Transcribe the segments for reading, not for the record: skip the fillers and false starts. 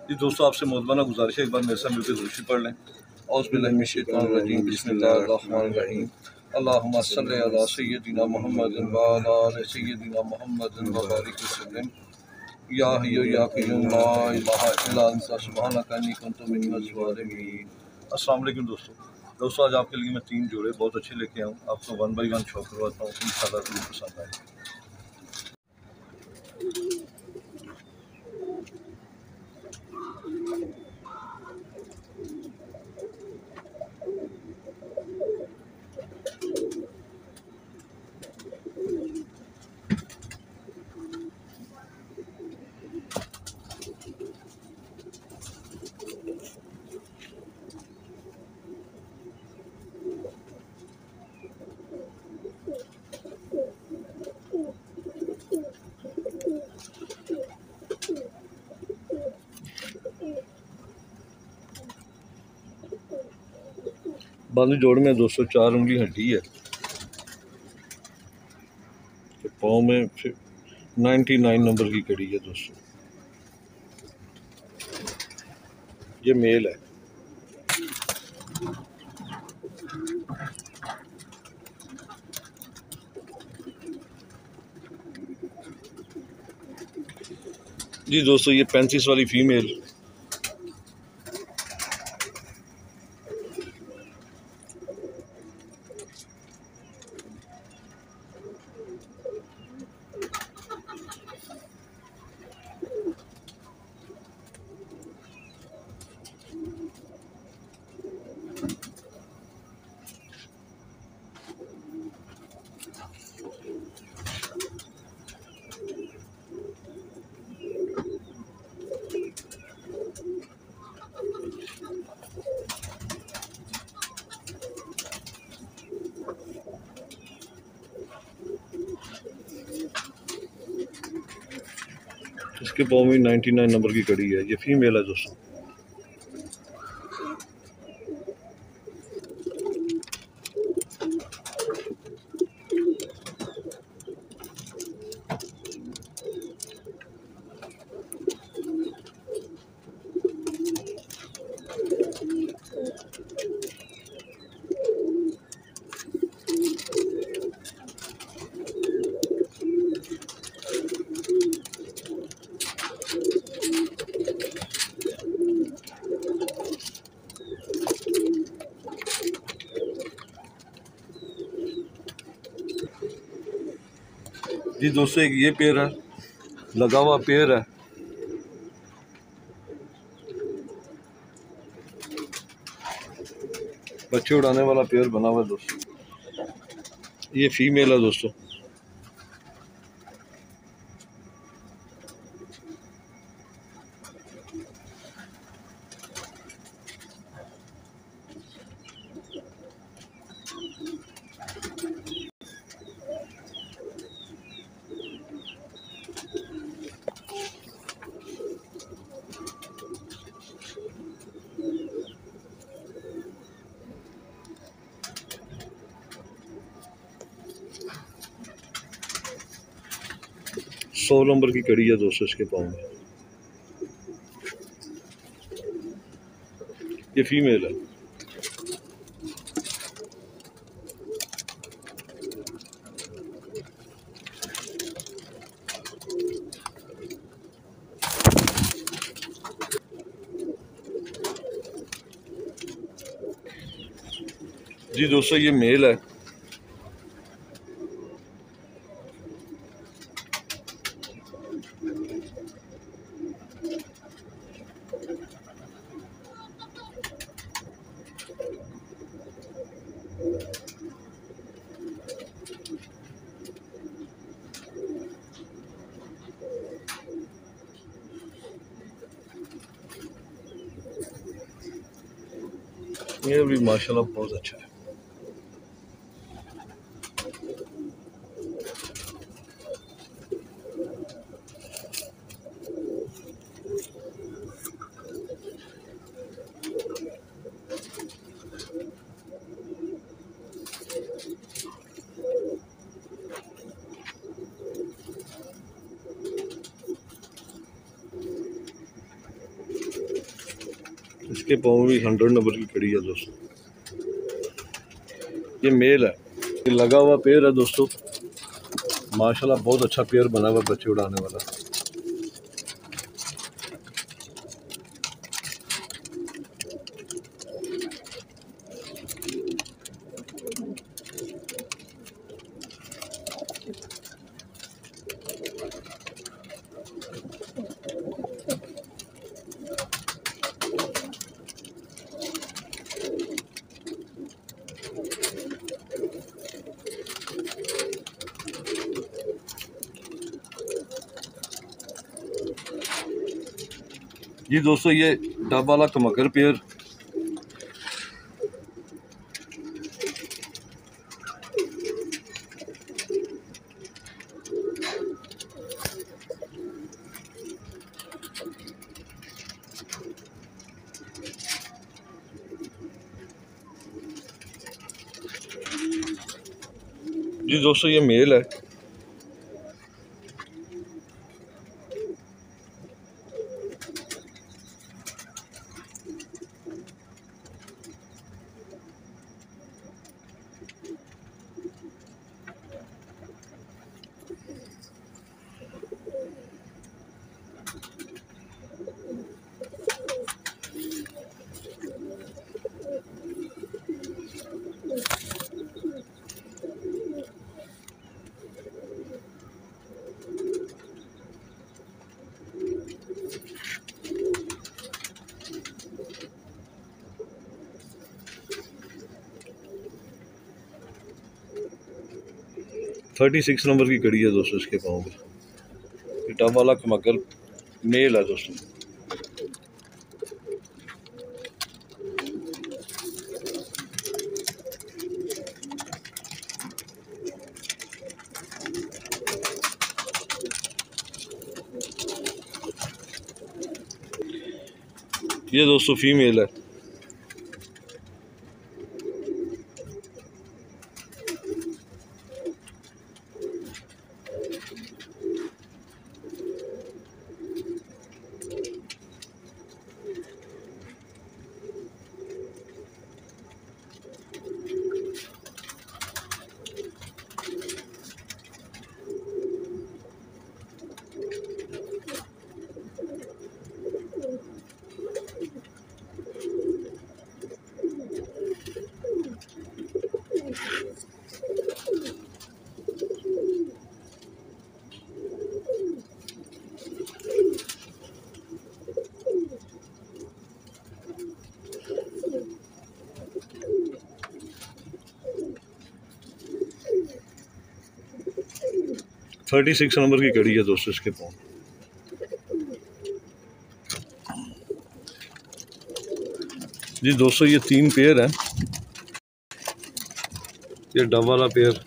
जी दोस्तों, आपसे मोहब्बाना गुजारिश है, एक बार मेरे साथ मिलकर ज़रूर पढ़ लें। औज़ुबिल्लाहिमिनश्शैतानिर्रजीम, बिस्मिल्लाहिर्रहमानिर्रहीम। अल्लाहुम्मा सल्लि अला सय्यदिना मुहम्मदिन व अला आलि सय्यदिना मुहम्मदिन व बारिक वसल्लिम। या हय्यु या क़य्यूम ला इलाहा इल्ला अंता सुब्हानका इन्नी कुन्तु मिनज़ ज़ालिमीन। अस्सलाम वालेकुम दोस्तों, आज आपके लिए मैं 3 जोड़े बहुत अच्छे लेके आया हूँ। आपको 1 बाय 1 शो करवाता हूँ, इंशाअल्लाह ज़रूर पसंद आएगा। बाजू जोड़ में दोस्तों 4 उंगली हड्डी है, पाँव में 99 नंबर की कड़ी है दोस्तों। ये मेल है। जी दोस्तों, ये 35 वाली फीमेल। इसके पाँव में 99 नंबर की कड़ी है। ये फीमेल है दोस्तों। जी दोस्तों, एक ये पेयर है, लगा हुआ पेयर है। बच्चे उड़ाने वाला पेयर बना हुआ है दोस्तों। ये फीमेल है दोस्तों। सौ नंबर की कड़ी है दोस्तों इसके पाँव में। ये फीमेल है। जी दोस्तों, ये मेल है। ये भी माशाल्लाह बहुत अच्छा है। इसके पाँव में भी 100 नंबर की कड़ी है दोस्तों। ये मेल है, ये लगा हुआ पेयर है दोस्तों, माशाल्लाह बहुत अच्छा पेयर बना हुआ बच्चे उड़ाने वाला। जी दोस्तों, ये डब वाला कमकर पेयर जी दोस्तों, ये मेल है। थर्टी 36 नंबर की कड़ी है दोस्तों इसके पाँव में। टब वाला कमकर मेल है दोस्तों। ये दोस्तों फीमेल है। थर्टी 36 नंबर की कड़ी है दोस्तों इसके पाँव। जी दोस्तों, ये 3 पेयर है। ये डब वाला पेयर,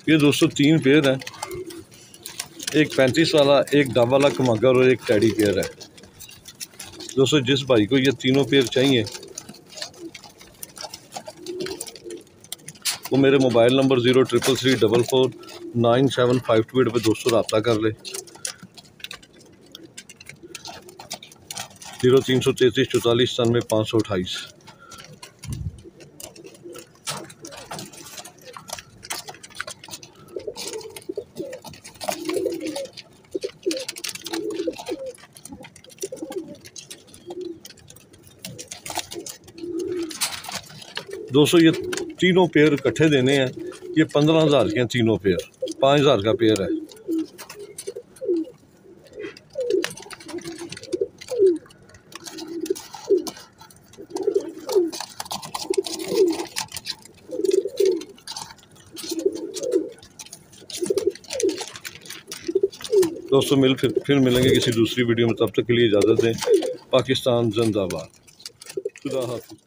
ये दोस्तों 3 पेयर हैं। एक 35 वाला, एक डब वाला कमकर और एक टैडी पेयर है। दोस्तों, जिस भाई को ये तीनों पेयर चाहिए वो मेरे मोबाइल नंबर 0333449758 पे दोस्तों रब्ता कर ले। 0333 44 97 528। दोस्तों, ये तीनों पेयर इकट्ठे देने हैं। ये 15,000 के हैं तीनों पेयर, 5,000 का पेयर है। दोस्तों, फिर मिलेंगे किसी दूसरी वीडियो में। तब तक के लिए इजाज़त दें। पाकिस्तान जिंदाबाद। खुदा हाफिज़।